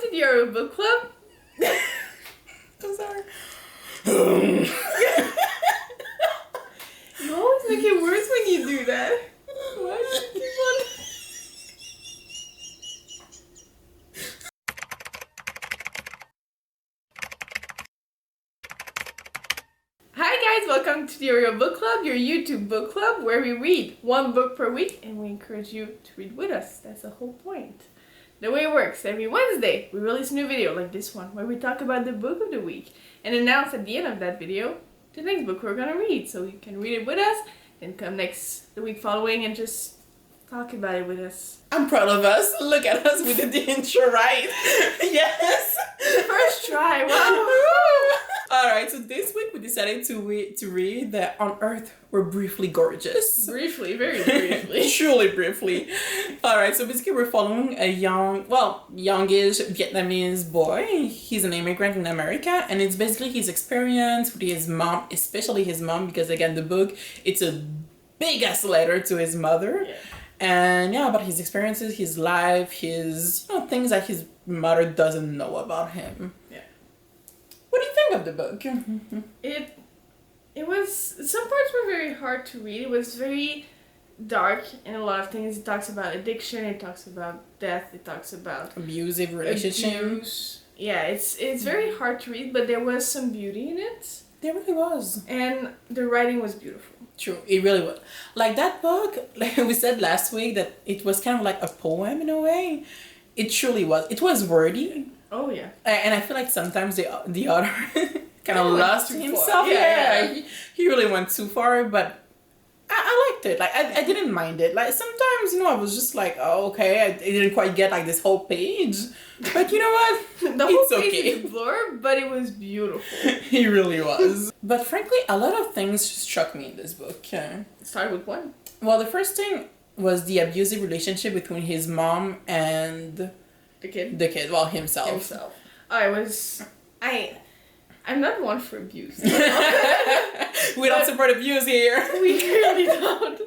to the Oreo Bookclub. I'm sorry. You always make it worse when you do that. Why do you keep on... Hi guys, welcome to the Oreo Book Club, your YouTube book club where we read one book per week and we encourage you to read with us. That's the whole point. The way it works, every Wednesday we release a new video like this one where we talk about the book of the week and announce at the end of that video the next book we're gonna read, so you can read it with us and come the week following and just talk about it with us. I'm proud of us. Look at us, we did the intro right. Yes. First try, wow. Alright, so this week we decided to read that On Earth We're Briefly Gorgeous. Briefly, very briefly. Truly briefly. Alright, so basically we're following a youngish Vietnamese boy. He's an immigrant in America, and it's basically his experience with his mom, especially his mom, because again, the book, it's a big ass letter to his mother. Yeah. And yeah, about his experiences, his life, his, things that his mother doesn't know about him. Yeah. What do you think of the book? It was, some parts were very hard to read. It was very dark in a lot of things. It talks about addiction, it talks about death, it talks about abusive relationship. Abuse. Yeah, it's very hard to read, but there was some beauty in it. There really was. And the writing was beautiful. True, it really was. Like that book, like we said last week, that it was kind of like a poem in a way. It truly was. It was wordy. Oh yeah. And I feel like sometimes the author kind of lost himself. Yeah. He really went too far, but I liked it. Like I didn't mind it. Like sometimes, I was just like, oh, okay, I didn't quite get like this whole page. But you know what? The whole page is blurred, but it was beautiful. He really was. But frankly, a lot of things struck me in this book. Start with one. Well, the first thing was the abusive relationship between his mom and the kid, well, himself. I'm not one for abuse. We don't support abuse here. We really don't.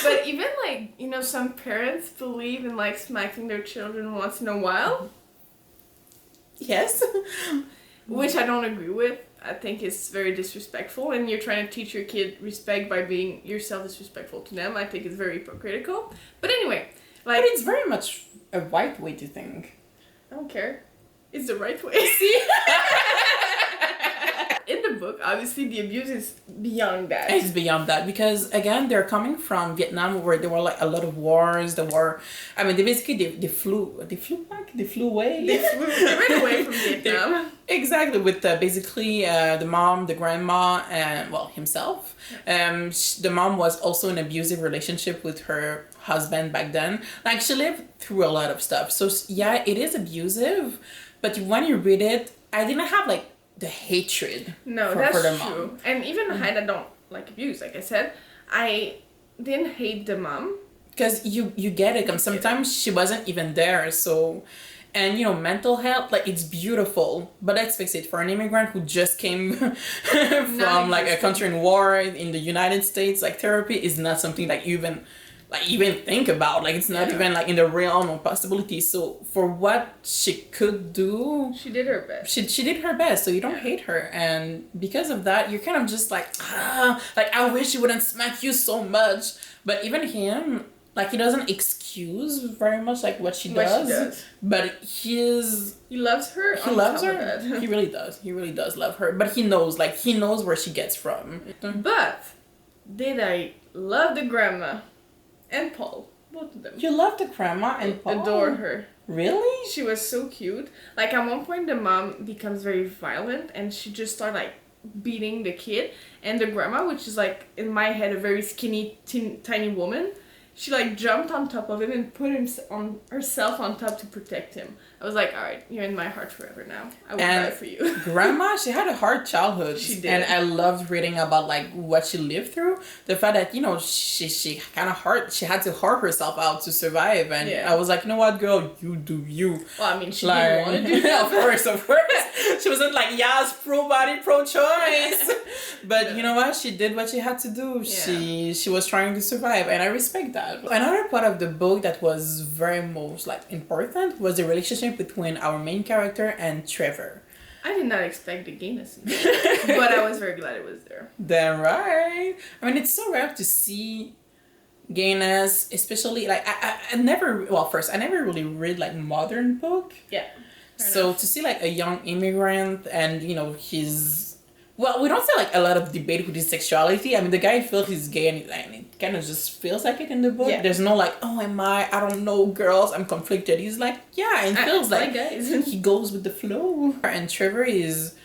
But even some parents believe in smacking their children once in a while. Yes. Which I don't agree with. I think it's very disrespectful, and you're trying to teach your kid respect by being yourself disrespectful to them. I think it's very hypocritical. But anyway, but it's very much a right way to think. I don't care. It's the right way. See? In the book, obviously, the abuse is beyond that. It's beyond that because, again, they're coming from Vietnam where there were a lot of wars. They flew away. They ran away from Vietnam. Exactly, with basically the mom, the grandma, and, himself. The mom was also in an abusive relationship with her husband back then. She lived through a lot of stuff. So, yeah, it is abusive. But when you read it, I didn't have, the hatred for the mom. True. And even I don't like abuse. Like I said, I didn't hate the mom. Because you get it. Sometimes she wasn't even there. So, and mental health, it's beautiful. But let's face it, for an immigrant who just came from a country in war in the United States, therapy is not something that you even think about. It's not even in the realm of possibilities. So for what she could do, she did her best. She did her best. So you don't hate her, and because of that, you're kind of just I wish he wouldn't smack you so much. But even him, he doesn't excuse very much what she does. But he loves her. He loves her. He really does. He really does love her. But he knows where she gets from. But did I love the grandma? And Paul, both of them. You loved the grandma and Paul? Adored her. Really? She was so cute. At one point, the mom becomes very violent, and she just started beating the kid. And the grandma, which is in my head a very skinny, tiny woman, she jumped on top of him and put herself on top to protect him. I was all right, you're in my heart forever now. I will die for you. Grandma, she had a hard childhood. She did. And I loved reading about what she lived through. The fact that, she kind of she had to hurt herself out to survive. And I was you know what, girl, you do you. Well, I mean, she didn't want to do that. Of course. She wasn't yes, pro-body, pro-choice. But you know what? She did what she had to do. Yeah. She was trying to survive. And I respect that. that. Another part of the book that was very most like important was the relationship between our main character and Trevor. I did not expect the gayness in there, but I was very glad it was there. Damn right. I mean, it's so rare to see gayness, especially like I never. Well, first I never really read like modern book. Yeah. So to see like a young immigrant and he's, well, we don't see like a lot of debate with his sexuality. I mean, the guy feels he's gay and it kind of just feels like it in the book. Yeah. There's no like, oh, am I don't know, girls, I'm conflicted. He's like, yeah, it feels like guys. he goes with the flow. And Trevor is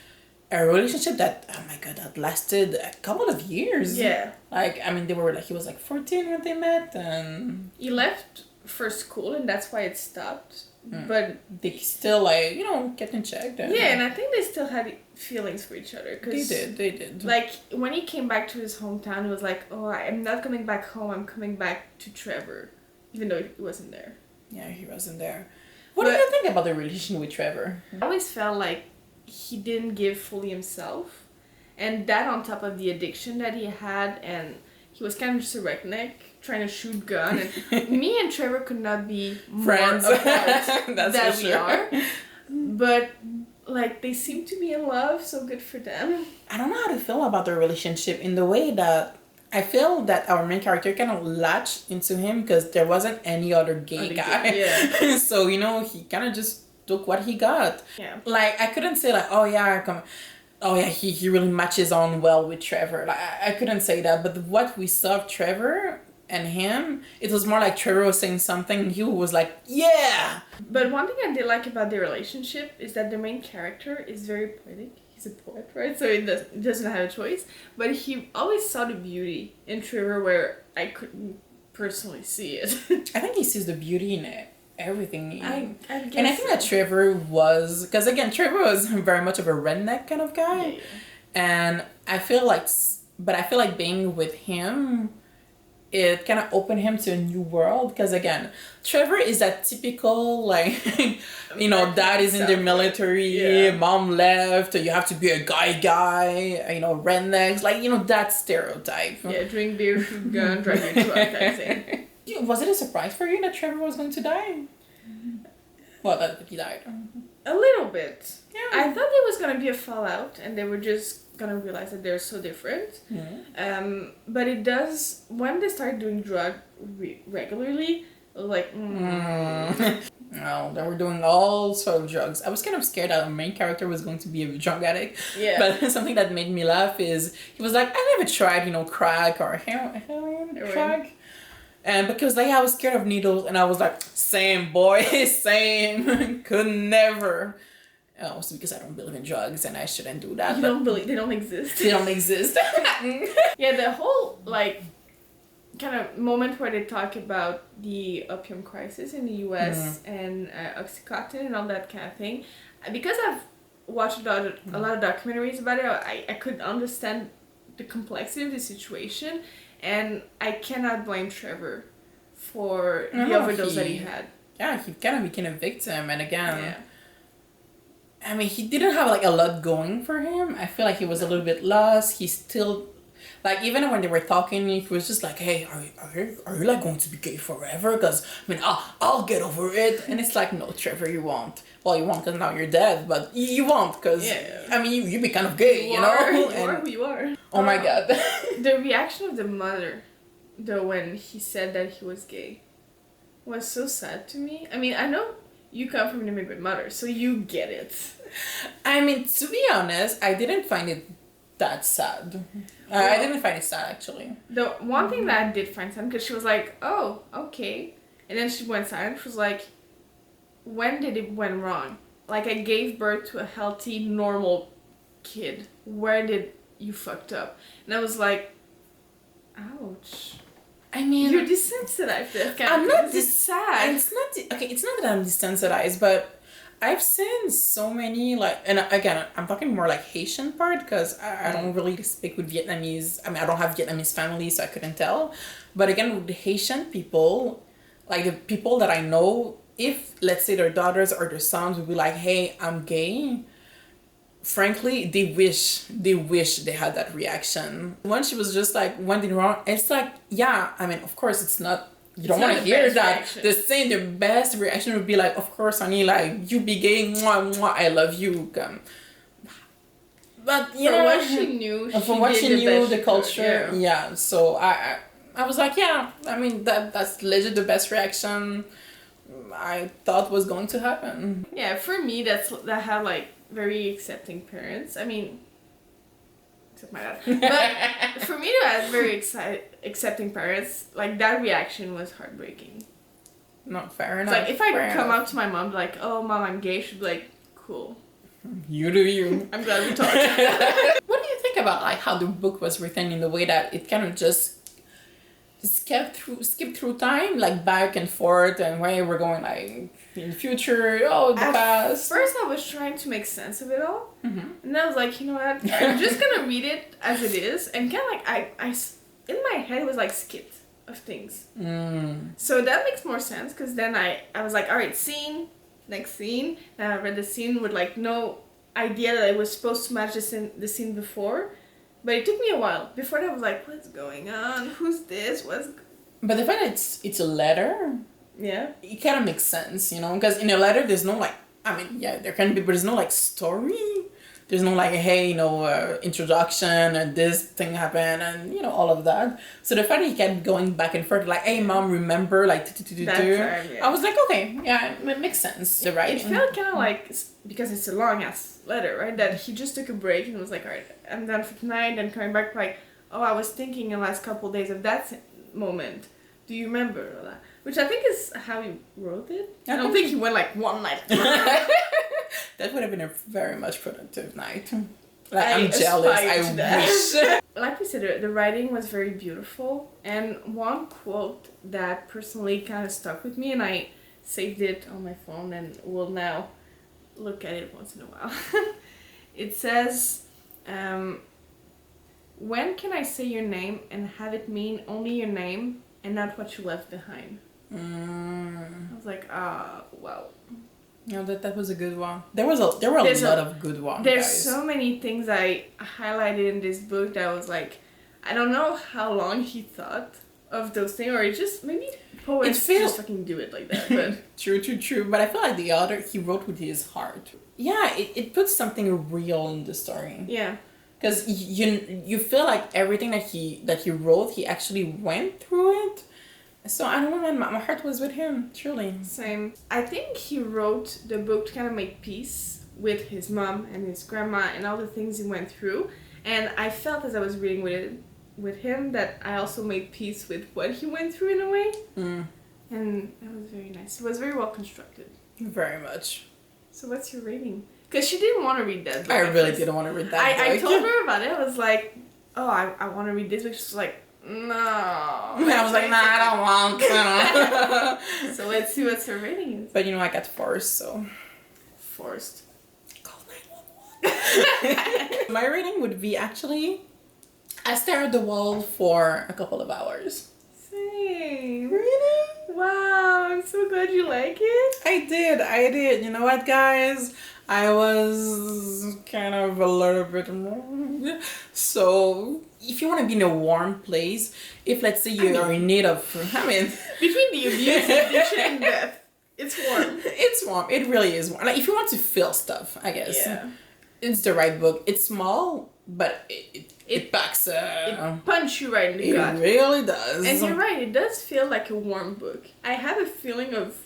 a relationship that, oh my god, that lasted a couple of years. Yeah. Like, I mean, they were like, he was like 14 when they met, and he left for school and that's why it stopped. But they still like kept in check. Yeah, and I think they still had feelings for each other. Cause they did. Like when he came back to his hometown, it was like, oh, I'm not coming back home. I'm coming back to Trevor, even though he wasn't there. Yeah, he wasn't there. What do you think about the relation with Trevor? I always felt like he didn't give fully himself, and that on top of the addiction that he had, and he was kind of just a redneck trying to shoot gun, and me and Trevor could not be more friends apart than we sure. are. But like they seem to be in love, so good for them. I don't know how to feel about their relationship in the way that I feel that our main character kind of latched into him because there wasn't any other gay guy. Yeah. So he kind of just took what he got. Yeah. Like I couldn't say like, oh yeah, he really matches on well with Trevor. Like I couldn't say that, but what we saw of Trevor and him, it was more like Trevor was saying something and he was like, yeah. But one thing I did like about their relationship is that the main character is very poetic. He's a poet, right? So he doesn't have a choice. But he always saw the beauty in Trevor where I couldn't personally see it. I think he sees the beauty in it. Everything. I guess and I think that Trevor was, because again, Trevor was very much of a redneck kind of guy. Yeah. And I feel like being with him, it kind of opened him to a new world. Because again, Trevor is that typical, like, dad is in the military, mom left, you have to be a guy, rednecks, like, that stereotype. Yeah, drink beer, shoot gun, drive your truck, that thing. Was it a surprise for you that Trevor was going to die? Well, that he died. A little bit. Yeah. I thought there was going to be a fallout and they were just going to realize that they're so different. Mm-hmm. But it does, when they start doing drug regularly, like, No, they were doing all sort of drugs. I was kind of scared that the main character was going to be a drug addict. Yeah. But something that made me laugh is he was like, I never tried, crack or heroin, crack. And because I was scared of needles and I was like, same boy, same. Could never. Also because I don't believe in drugs and I shouldn't do that. You don't believe, they don't exist. They don't exist. Yeah, the whole, like, kind of moment where they talk about the opium crisis in the US and Oxycontin and all that kind of thing. Because I've watched a lot of documentaries about it, I could understand the complexity of the situation, and I cannot blame Trevor for the overdose that he had. Yeah, he kind of became a victim, and again, I mean, he didn't have like a lot going for him. I feel like he was a little bit lost. He still, like, even when they were talking, he was just like, hey, are you like going to be gay forever? Because, I mean, I'll get over it. And it's like, no, Trevor, you won't. Well, you won't because now you're dead, but you won't because, I mean, you be kind of gay, you know? You are who you are. Oh my God. The reaction of the mother, though, when he said that he was gay was so sad to me. I mean, I know you come from an immigrant mother, so you get it. I mean, to be honest, I didn't find it that sad. I didn't find it sad, actually. The one thing that I did find sad, because she was like, oh, okay. And then she went silent. She was like, when did it went wrong? Like, I gave birth to a healthy, normal kid. Where did you fucked up? And I was like, ouch. I mean, you're desensitized. I'm not It's sad. It's not that I'm desensitized, but I've seen so many, like, and again, I'm talking more like Haitian part because I don't really speak with Vietnamese. I mean, I don't have Vietnamese family, so I couldn't tell. But again, with the Haitian people, like the people that I know, if let's say their daughters or their sons would be like, hey, I'm gay, frankly, they wish they had that reaction. When she was just like, when did wrong, it's like, yeah, I mean, of course it's not you don't want to hear that. The best reaction would be like, of course, honey, like, you be gay, mwah, mwah, I love you. But, you know, what she knew, from what she knew, the culture, yeah. So I was like, yeah, I mean, that's legit the best reaction I thought was going to happen. Yeah, for me, that had like very accepting parents. I mean, except my dad. But for me to have very accepting parents, like that reaction was heartbreaking. Not fair enough. Like if I come up to my mom like, "Oh, mom, I'm gay," she'd be like, "Cool. You do you." I'm glad we talked. What do you think about like how the book was written in the way that it kind of just skip through time, like back and forth, and where we're going, like in the future, the past. First, I was trying to make sense of it all, and then I was like, you know what? I'm just gonna read it as it is, and kind of like I in my head it was like skipped of things. So that makes more sense because then I was like, all right, scene, next scene, and I read the scene with like no idea that it was supposed to match the scene before. But it took me a while. Before that, I was like, what's going on? Who's this? But the fact that it's a letter, yeah, it kind of makes sense, you know? Because in a letter, there's no, like, I mean, yeah, there can be, but there's no, like, story. There's no, like, hey, you know, introduction, and this thing happened, and, you know, all of that. So the fact that he kept going back and forth, like, hey, mom, remember, like, I was like, okay, yeah, it makes sense. The writing. It felt kind of like, because it's a long-ass letter, right? That he just took a break and was like, all right, I'm done for tonight, and coming back like, oh, I was thinking in the last couple of days of that moment. Do you remember that? Which I think is how he wrote it. I don't think he went like one night. That would have been a very much productive night. Like, I'm jealous. I wish. Like we said, the writing was very beautiful, and one quote that personally kind of stuck with me, and I saved it on my phone and will now look at it once in a while. It says, when can I say your name and have it mean only your name and not what you left behind? I was like, wow. No, that was a good one. There were a lot of good ones. There's so many things I highlighted in this book that was like, I don't know how long he thought of those things, or it just maybe poets just fucking do it like that. But true. But I feel like the author, he wrote with his heart. Yeah, it puts something real in the story. Yeah. Because you feel like everything that he wrote, he actually went through it. So I don't know, man, my heart was with him, truly. Same. I think he wrote the book to kind of make peace with his mom and his grandma and all the things he went through. And I felt as I was reading with him that I also made peace with what he went through in a way. And that was very nice. It was very well constructed. Very much. So what's your rating? Because she didn't want to read that book. I really didn't want to read that book. I told her about it. I was like, oh, I want to read this book. She was like, no. I was like, nah, I don't want to. So let's see what her rating is. But you know, I got forced, so. Forced. Call 911. My rating would be actually, I stare at the wall for a couple of hours. Same. Really? Wow, I'm so glad you like it. I did. You know what, guys? I was kind of a little bit more. So, if you want to be in a warm place, if let's say you are in need of, between the abuse, addiction, and death, it's warm. It's warm. It really is warm. Like, if you want to feel stuff, I guess. Yeah. It's the right book. It's small, but it packs it punches you right in the gut. It really does. And you're right, it does feel like a warm book. I have a feeling of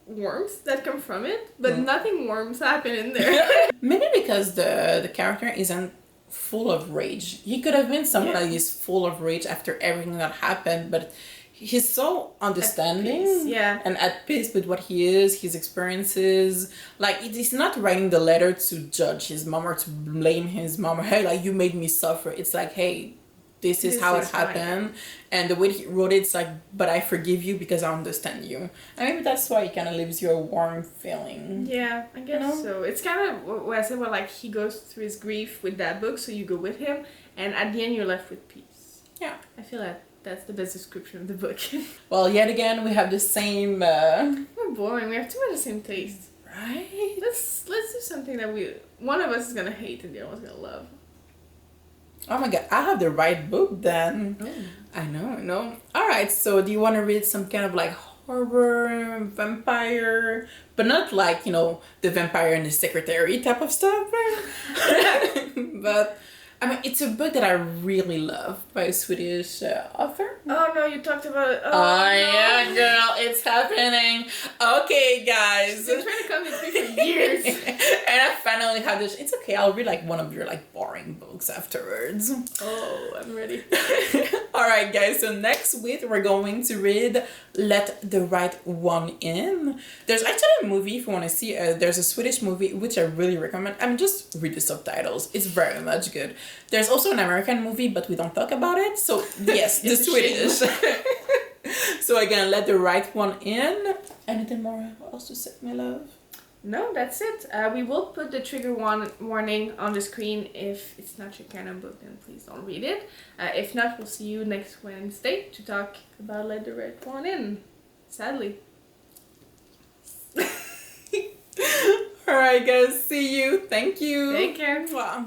warmth that come from it, but nothing warms happen in there. Maybe because the character isn't full of rage. He could have been someone that is full of rage after everything that happened, but he's so understanding and at peace with what he is, his experiences. Like, he's not writing the letter to judge his mom or to blame his mom or, hey, like, you made me suffer. It's like, hey, this is how it happened. And the way he wrote it, it's like, but I forgive you because I understand you. And maybe that's why it kind of leaves you a warm feeling. Yeah, I guess so. It's kind of what I said, well, like, he goes through his grief with that book, so you go with him, and at the end you're left with peace. Yeah. I feel like that's the best description of the book. Well, yet again, we have the same... We're boring. We have too much the same taste. Right? Let's do something that one of us is going to hate and the other one's going to love. Oh my god, I have the right book then. Oh. I know. Alright, so do you want to read some kind of like horror, vampire, but not like, the vampire and the secretary type of stuff? But, I mean, it's a book that I really love by a Swedish author. Oh no, you talked about it. Oh, yeah, girl, it's happening. Okay, guys. She's been trying to come with me for years. And I finally have this. It's okay, I'll read like one of your like boring books afterwards. Oh, I'm ready. Alright, guys, so next week we're going to read Let the Right One In. There's actually a movie if you want to see. There's a Swedish movie which I really recommend. I mean, just read the subtitles. It's very much good. There's also an American movie, but we don't talk about it. So, yes, the Swedish. So, again, Let the Right One In. Anything more else to say, my love? No, that's it. We will put the trigger warning on the screen. If it's not your kind of book, then please don't read it. If not, we'll see you next Wednesday to talk about Let the Right One In. Sadly. Alright, guys, see you. Thank you. Take care. Mwah.